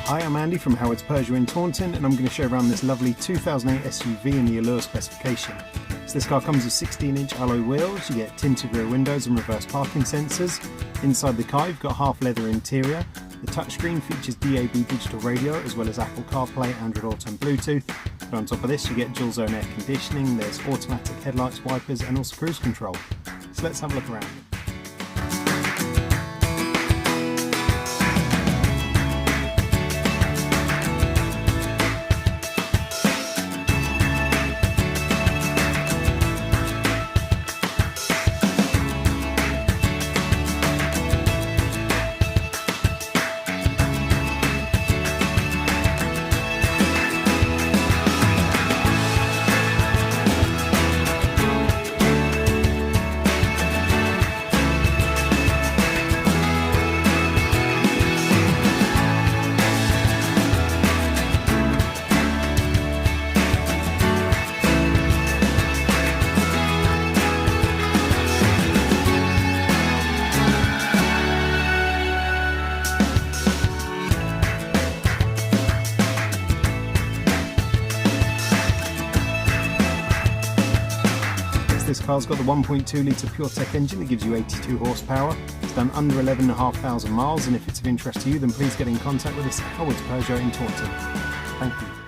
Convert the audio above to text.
Hi, I'm Andy from Howard's Peugeot in Taunton, and I'm going to show around this lovely 2008 SUV in the Allure specification. So this car comes with 16-inch alloy wheels, you get tinted rear windows and reverse parking sensors. Inside the car you've got half leather interior. The touchscreen features DAB digital radio as well as Apple CarPlay, Android Auto and Bluetooth. And on top of this you get dual zone air conditioning, there's automatic headlights, wipers and also cruise control. So let's have a look around. This car's got the 1.2 litre PureTech engine that gives you 82 horsepower. It's done under 11,500 miles, and if it's of interest to you then please get in contact with us at Howard's Peugeot in Taunton. Thank you.